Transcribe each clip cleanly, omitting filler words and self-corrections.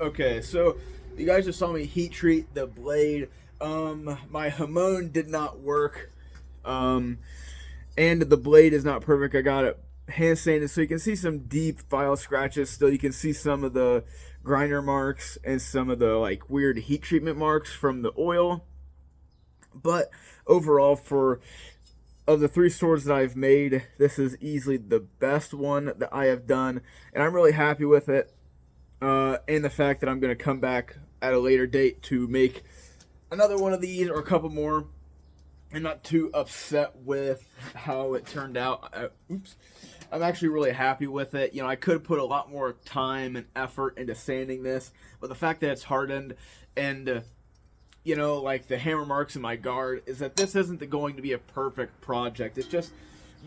Okay, so you guys just saw me heat treat the blade. My hamon did not work. Um, and the blade is not perfect. I got it hand sanded, so you can see some deep file scratches. Still, you can see some of the grinder marks and some of the like weird heat treatment marks from the oil. But overall, for of the three swords that I've made, this is easily the best one that I have done, and I'm really happy with it. And the fact that I'm going to come back at a later date to make another one of these or a couple more. I'm not too upset with how it turned out. I'm actually really happy with it. You know, I could have put a lot more time and effort into sanding this, but the fact that it's hardened and you know, like the hammer marks in my guard, is that this isn't going to be a perfect project. It's just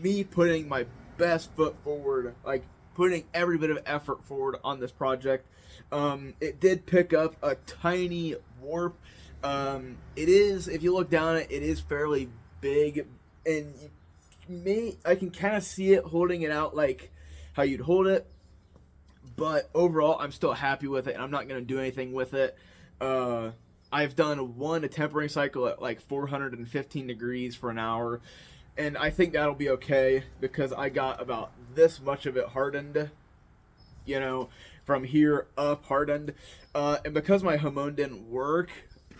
me putting my best foot forward, like putting every bit of effort forward on this project. It did pick up a tiny warp. It is, if you look down it is fairly big, and I can kind of see it holding it out like how you'd hold it. But overall, I'm still happy with it, and I'm not going to do anything with it. I've done a tempering cycle at like 415 degrees for an hour, and I think that'll be okay because I got about this much of it hardened, you know, from here up hardened. And because my hamon didn't work,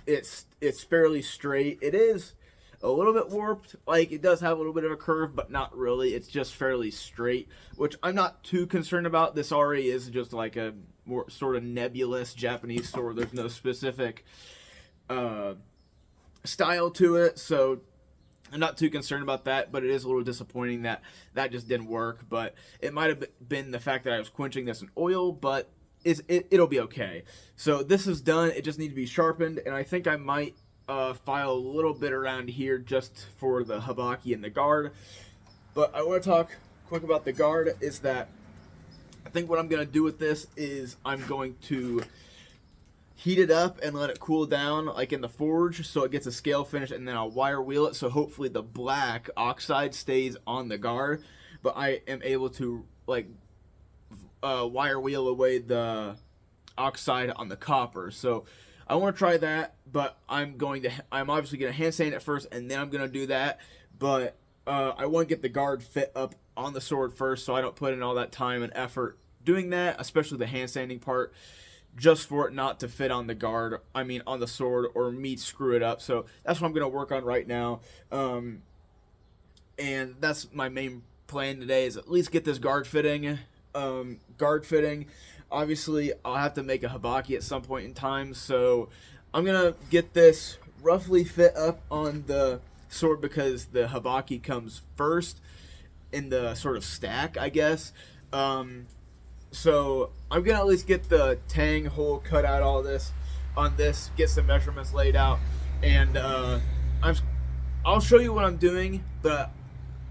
it's fairly straight. It is a little bit warped, like it does have a little bit of a curve, but not really. It's just fairly straight, which I'm not too concerned about. This already is just like a more sort of nebulous Japanese sword. There's no specific style to it, so I'm not too concerned about that, but it is a little disappointing that that just didn't work. But it might have been the fact that I was quenching this in oil, but it'll be okay. So this is done. It just needs to be sharpened, and I think I might file a little bit around here just for the habaki and the guard. But I want to talk quick about the guard. Is that I think what I'm going to do with this is I'm going to heat it up and let it cool down like in the forge so it gets a scale finish, and then I'll wire wheel it so hopefully the black oxide stays on the guard, but I am able to like wire wheel away the oxide on the copper. So I want to try that, but I'm obviously going to hand sand it first, and then I'm going to do that. But I want to get the guard fit up on the sword first, so I don't put in all that time and effort doing that, especially the hand sanding part, just for it not to fit on the guard, on the sword, or me screw it up. So that's what I'm going to work on right now. And that's my main plan today, is at least get this guard fitting. Obviously, I'll have to make a habaki at some point in time, so I'm going to get this roughly fit up on the sword because the habaki comes first in the sort of stack, I guess. So I'm going to at least get the tang hole cut out all this on this, get some measurements laid out, and I'll show you what I'm doing, but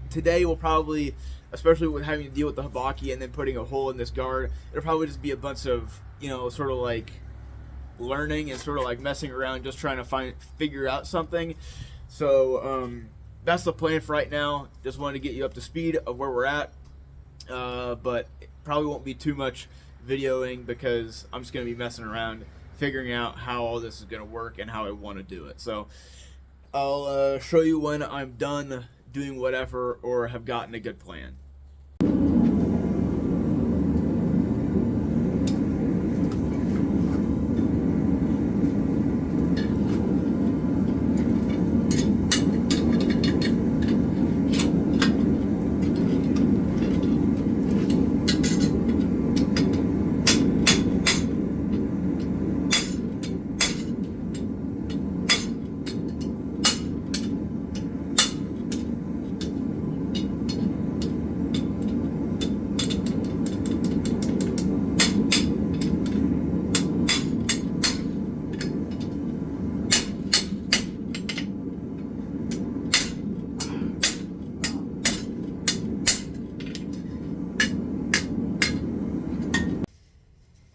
today will probably, especially with having to deal with the habaki and then putting a hole in this guard, it'll probably just be a bunch of, you know, sort of like learning and sort of like messing around, just trying to figure out something. So that's the plan for right now. Just wanted to get you up to speed of where we're at, but it probably won't be too much videoing because I'm just going to be messing around figuring out how all this is going to work and how I want to do it. So I'll show you when I'm done doing whatever or have gotten a good plan.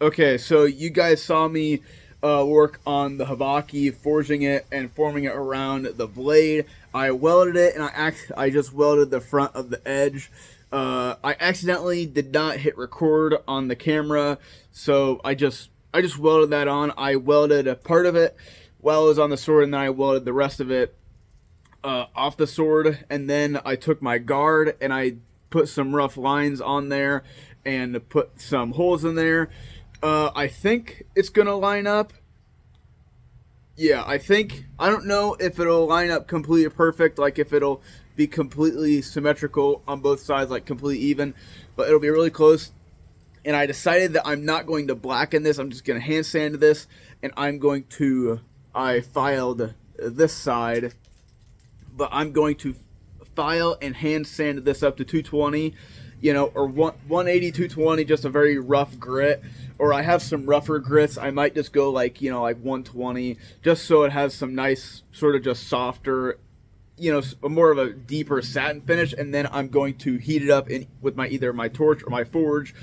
Okay, so you guys saw me work on the habaki, forging it and forming it around the blade. I welded it, and I just welded the front of the edge. I accidentally did not hit record on the camera, so I just I just welded that on. I welded a part of it while it was on the sword, and then I welded the rest of it off the sword. And then I took my guard and I put some rough lines on there and put some holes in there. I think it's gonna line up. Yeah, I don't know if it'll line up completely perfect, like if it'll be completely symmetrical on both sides, like completely even, but it'll be really close. And I decided that I'm not going to blacken this. I'm just going to hand sand this, and I filed this side, but I'm going to file and hand sand this up to 220, or 180, 220, just a very rough grit. Or I have some rougher grits. I might just go like 120, just so it has some nice sort of just softer, more of a deeper satin finish. And then I'm going to heat it up with either my torch or my forge,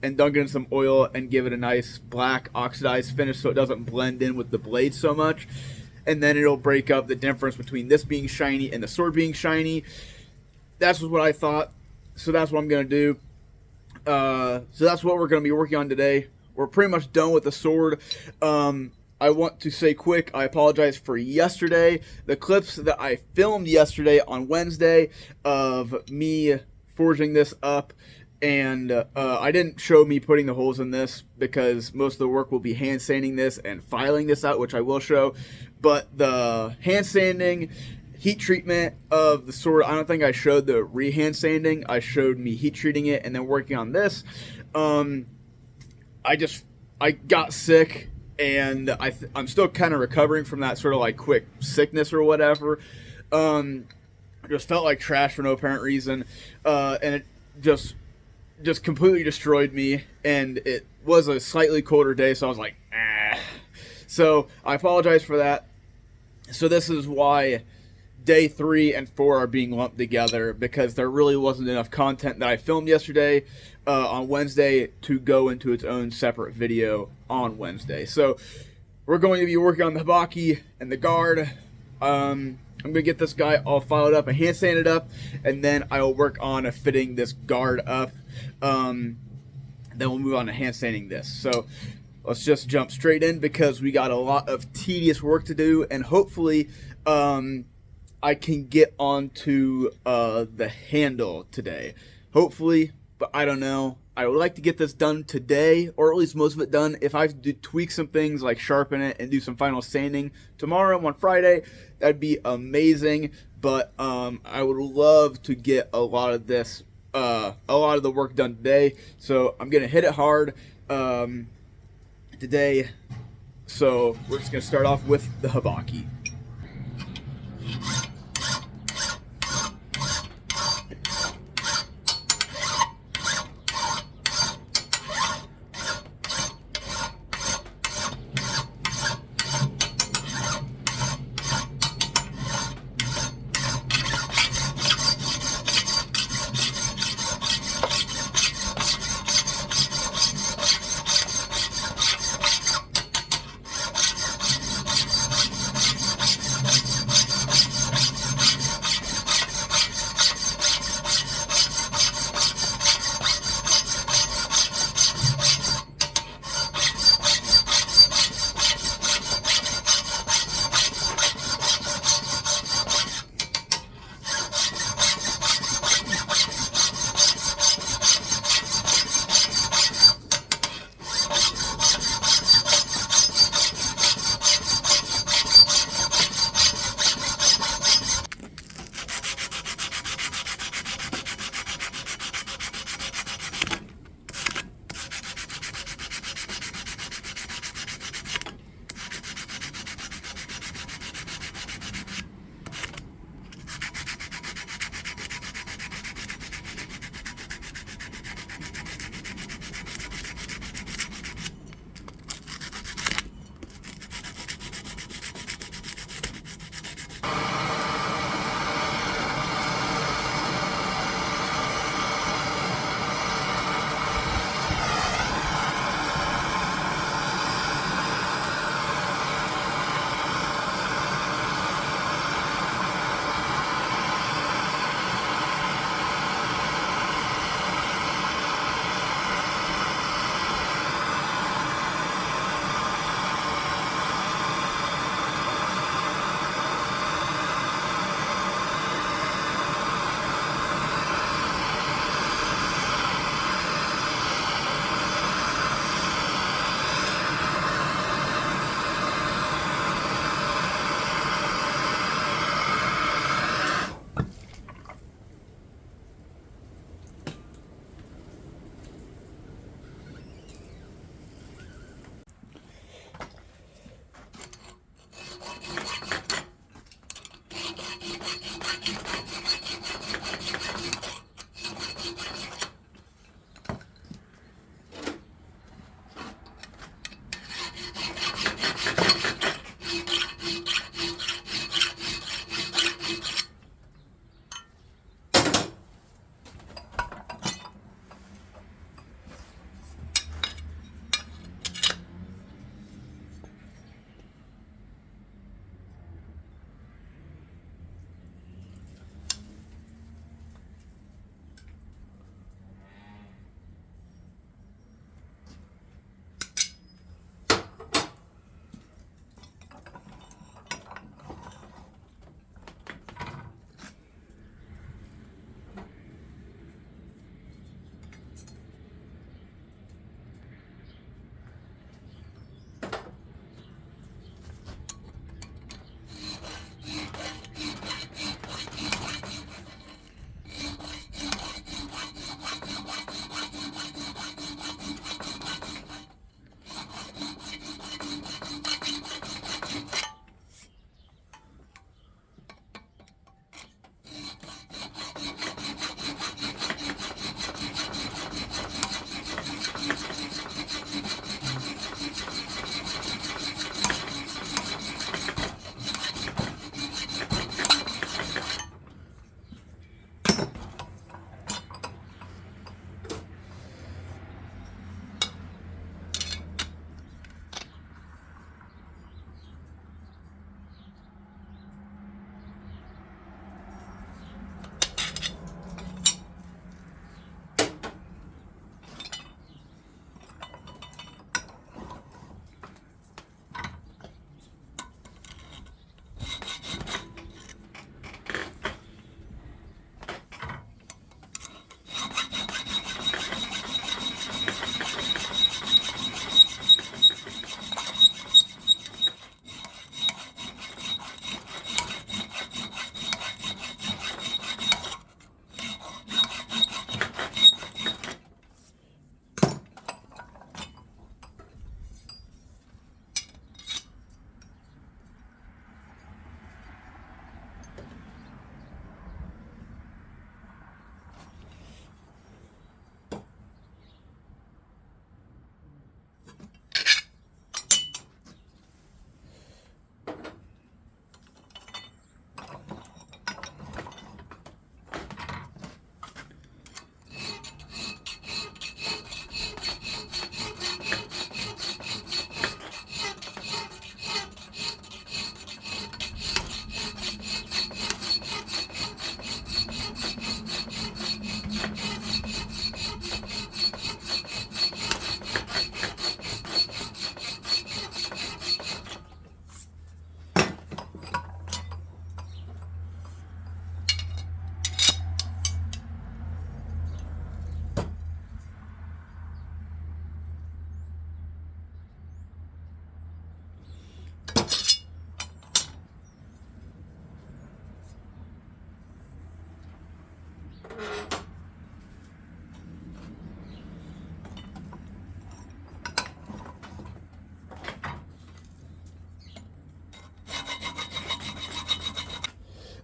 and dunk it in some oil and give it a nice black oxidized finish so it doesn't blend in with the blade so much. And then it'll break up the difference between this being shiny and the sword being shiny. That's what I thought. So that's what I'm going to do. So that's what we're going to be working on today. We're pretty much done with the sword. I want to say quick, I apologize for yesterday. The clips that I filmed yesterday on Wednesday of me forging this up, and I didn't show me putting the holes in this because most of the work will be hand sanding this and filing this out, which I will show. But the hand sanding, heat treatment of the sword, I don't think I showed the re-hand sanding. I showed me heat treating it and then working on this. I got sick, and I'm still kind of recovering from that sort of like quick sickness or whatever. I just felt like trash for no apparent reason, and it just completely destroyed me. And it was a slightly colder day, so I was like, ah. So I apologize for that. So this is why day 3 and 4 are being lumped together, because there really wasn't enough content that I filmed yesterday on Wednesday to go into its own separate video on Wednesday. So we're going to be working on the hibaki and the guard. I'm going to get this guy all filed up and hand sanded up, and then I will work on fitting this guard up. Then we'll move on to hand sanding this. So let's just jump straight in, because we got a lot of tedious work to do, and hopefully I can get onto the handle today. Hopefully, but I don't know. I would like to get this done today, or at least most of it done. If I have to tweak some things like sharpen it and do some final sanding tomorrow on Friday, that'd be amazing. But I would love to get a lot of this, a lot of the work done today. So I'm gonna hit it hard today. So we're just gonna start off with the hibaki.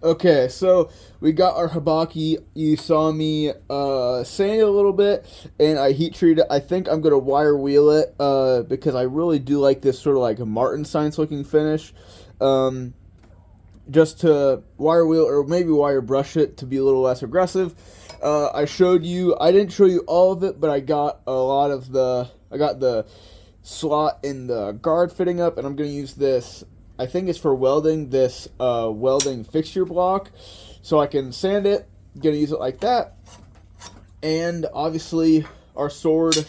Okay, so we got our hibaki. You saw me sand it a little bit, and I heat treat it. I think I'm gonna wire wheel it because I really do like this sort of like a Martin Science looking finish. Um, just to wire wheel or maybe wire brush it to be a little less aggressive. I showed you. I didn't show you all of it, but I got a lot of the. I got the slot in the guard fitting up, and I'm gonna use this. I think it's for welding. This welding fixture block, so I can sand it. Gonna use it like that, and obviously our sword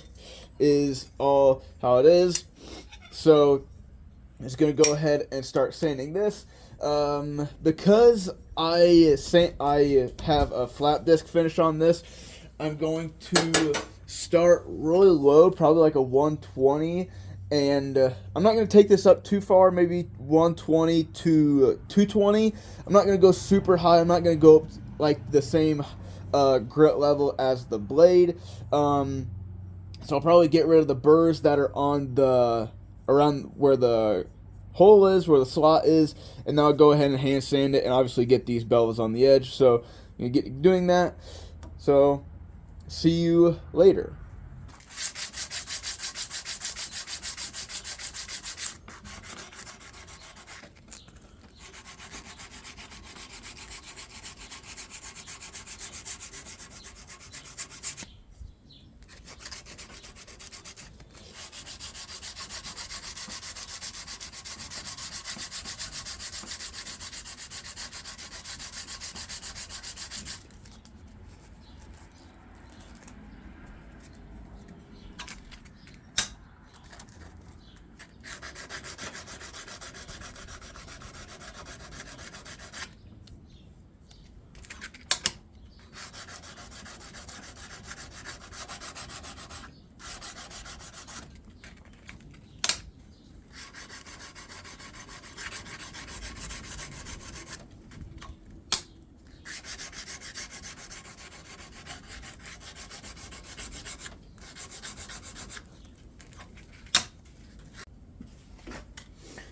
is all how it is. So I'm just gonna go ahead and start sanding this. Because I have a flat disc finish on this, I'm going to start really low, probably like a 120, and I'm not going to take this up too far, maybe 120 to 220. I'm not going to go super high. I'm not going to go up like the same grit level as the blade. So I'll probably get rid of the burrs that are on the around where the hole is, where the slot is, and now I'll go ahead and hand sand it, and obviously get these bells on the edge. So you get doing that. So see you later.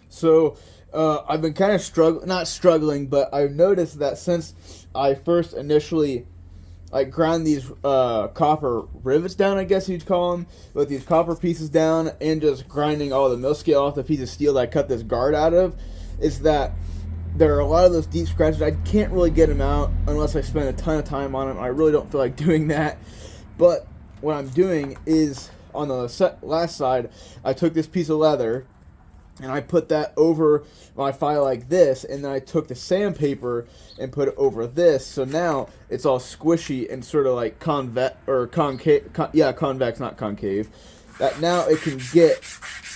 So I've been kind of not struggling, but I've noticed that since I first initially ground these copper rivets down, I guess you'd call them, with these copper pieces down, and just grinding all the mill scale off the piece of steel that I cut this guard out of, is that there are a lot of those deep scratches. I can't really get them out unless I spend a ton of time on them. I really don't feel like doing that. But what I'm doing is, on the last side, I took this piece of leather and I put that over my file like this, and then I took the sandpaper and put it over this, so now it's all squishy and sort of like convex, not concave. That now it can get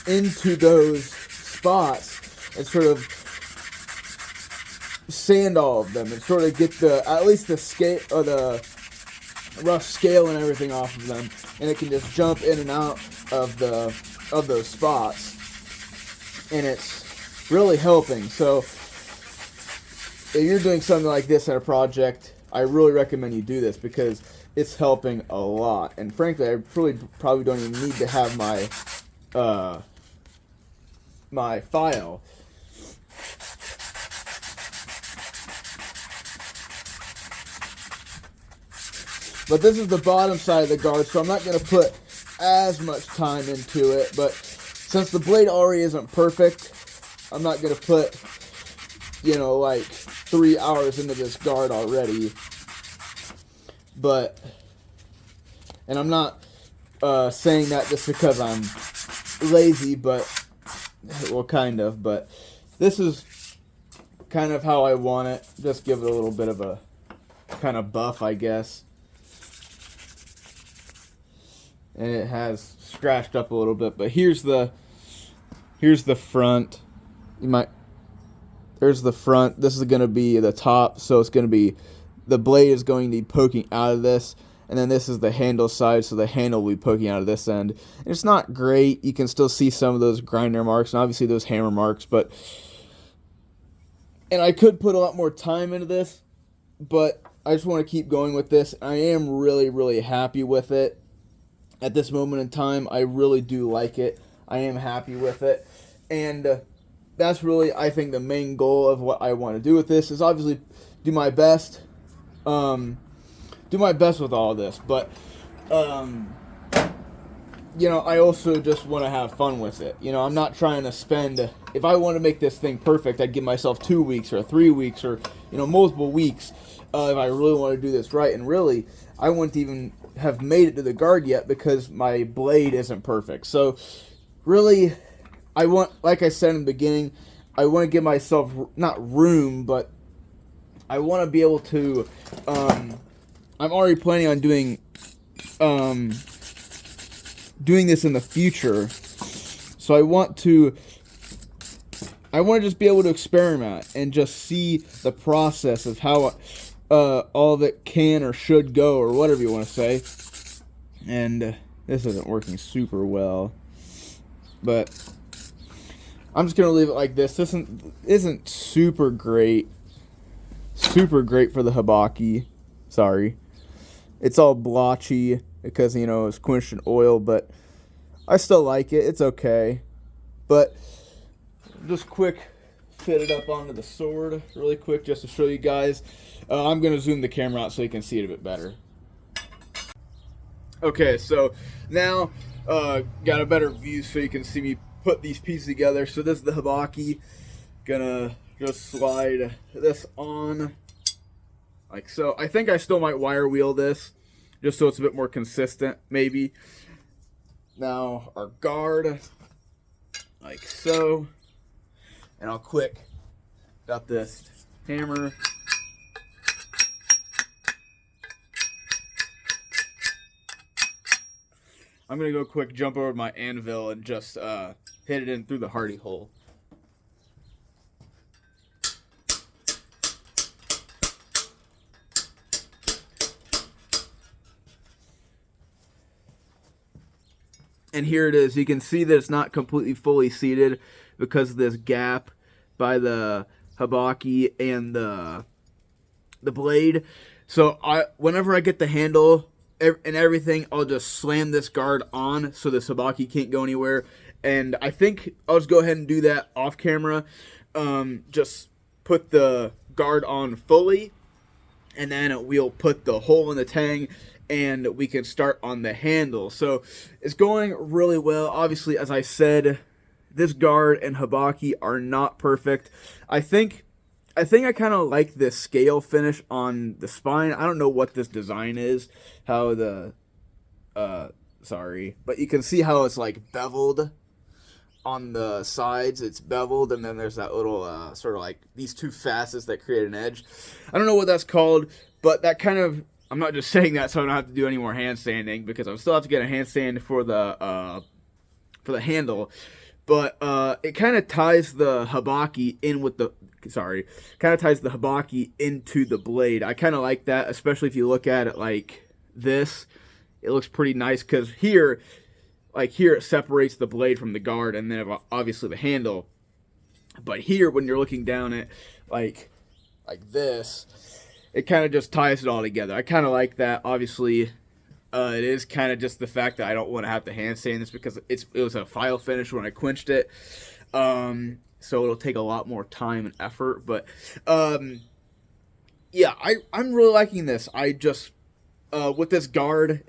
into those spots and sort of sand all of them and sort of get at least the scale or the rough scale and everything off of them, and it can just jump in and out of those spots. And it's really helping. So if you're doing something like this in a project, I really recommend you do this because it's helping a lot. And frankly, I probably don't even need to have my file. But this is the bottom side of the guard, so I'm not going to put as much time into it, but since the blade already isn't perfect, I'm not going to put, 3 hours into this guard already. And I'm not saying that just because I'm lazy, but this is kind of how I want it. Just give it a little bit of a kind of buff, I guess. And it has scratched up a little bit, but here's the front. There's the front. This is going to be the top, so it's going to be, the blade is going to be poking out of this, and then this is the handle side, so the handle will be poking out of this end. And it's not great. You can still see some of those grinder marks, and obviously those hammer marks, and I could put a lot more time into this, but I just want to keep going with this. I am really, really happy with it. At this moment in time, I really do like it. I am happy with it. And that's really, I think, the main goal of what I want to do with this is obviously do my best. Do my best with all this. But, I also just want to have fun with it. I'm not trying to spend, if I want to make this thing perfect, I'd give myself 2 weeks or 3 weeks or, multiple weeks if I really want to do this right. And really, I wouldn't even have made it to the guard yet because my blade isn't perfect. So really, I want, like I said in the beginning, I want to give myself not room, but I want to be able to I'm already planning on doing this in the future. So I want to just be able to experiment and just see the process of how all of it can or should go, or whatever you want to say. And this isn't working super well, but I'm just gonna leave it like this. This isn't super great for the Hibaki. Sorry, it's all blotchy because it's quenched in oil, but I still like it. It's okay, but just quick fit it up onto the sword really quick just to show you guys. I'm going to zoom the camera out so you can see it a bit better. Okay, so now got a better view so you can see me put these pieces together. So this is the hibaki. Gonna just slide this on like so. I think I still might wire wheel this just so it's a bit more consistent maybe. Now our guard like so. And I'll quick got this hammer. I'm gonna go quick jump over my anvil and just hit it in through the hardy hole. And here it is. You can see that it's not completely fully seated because of this gap by the hibaki and the blade. So whenever I get the handle and everything, I'll just slam this guard on so the hibaki can't go anywhere. And I think I'll just go ahead and do that off camera. Just put the guard on fully, and then we'll put the hole in the tang and we can start on the handle. So it's going really well. Obviously, as I said, this guard and hibaki are not perfect. I think I kind of like this scale finish on the spine. I don't know what this design is, how the but you can see how it's like beveled on the sides. It's beveled, and then there's that little sort of like these two facets that create an edge. I don't know what that's called, but that kind of, I'm not just saying that so I don't have to do any more hand sanding, because I still have to get a handstand for the handle. But it kind of ties the hibaki in with the, kind of ties the hibaki into the blade. I kind of like that, especially if you look at it like this. It looks pretty nice, because here it separates the blade from the guard, and then obviously the handle. But here, when you're looking down at like this, it kind of just ties it all together. I kind of like that. Obviously, it is kind of just the fact that I don't want to have to hand sand this, because it was a file finish when I quenched it. So it'll take a lot more time and effort. But yeah, I'm really liking this. I just with this guard,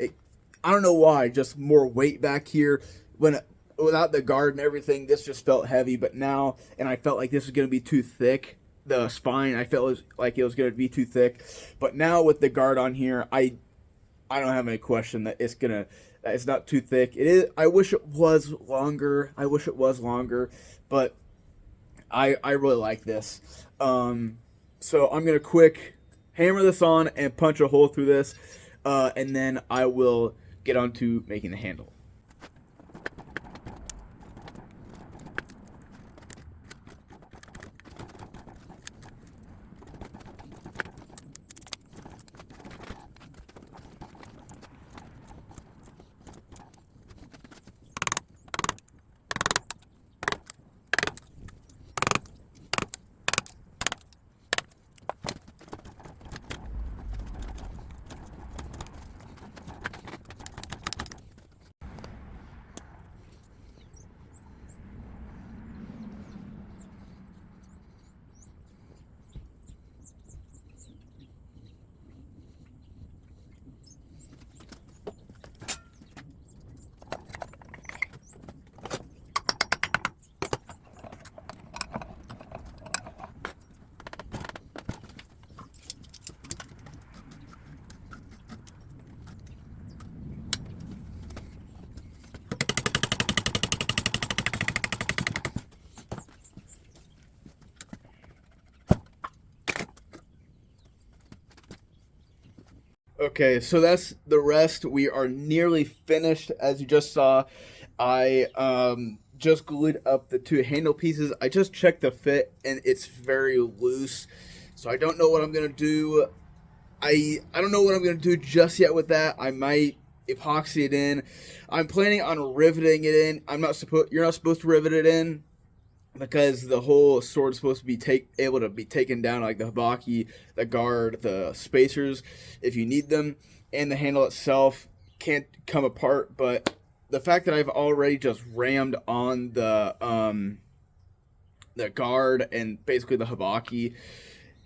I don't know why, just more weight back here. Without the guard and everything, this just felt heavy. But now, and I felt like this was going to be too thick. The spine, I felt like it was going to be too thick. But now with the guard on here, I don't have any question that it's not too thick. It is. I wish it was longer. But I really like this. So I'm gonna quick hammer this on and punch a hole through this, and then I will get on to making the handle. Okay, so that's the rest. We are nearly finished. As you just saw, I just glued up the two handle pieces. I just checked the fit, and it's very loose. So I don't know what I'm gonna do. I don't know what I'm gonna do just yet with that. I might epoxy it in. I'm planning on riveting it in. You're not supposed to rivet it in, because the whole sword is supposed to be able to be taken down, like the hibaki, the guard, the spacers, if you need them, and the handle itself can't come apart. But the fact that I've already just rammed on the the guard and basically the habaki,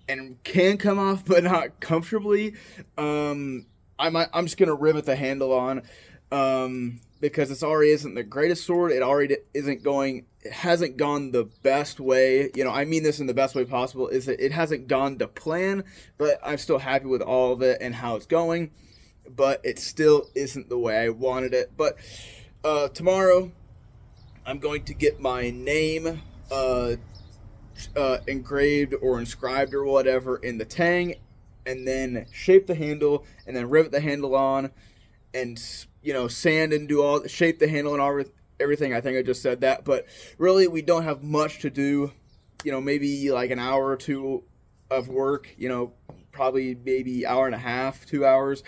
and can come off, but not comfortably. I'm just gonna rivet the handle on, because this already isn't the greatest sword. It already it hasn't gone the best way. I mean this in the best way possible. Is that it hasn't gone to plan, but I'm still happy with all of it and how it's going. But it still isn't the way I wanted it. But tomorrow, I'm going to get my name engraved or inscribed or whatever in the tang, and then shape the handle, and then rivet the handle on, and sand and shape the handle and all everything. I think I just said that, but really we don't have much to do. Maybe like an hour or two of work. Probably maybe hour and a half, 2 hours,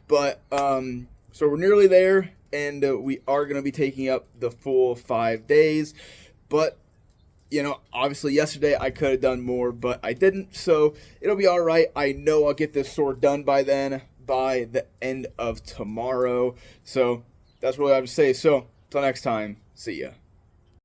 but so we're nearly there, and we are going to be taking up the full 5 days, but obviously yesterday I could have done more, but I didn't, so it'll be alright. I know I'll get this sword done by then, by the end of tomorrow. So that's really all I have to say. So, till next time, see ya.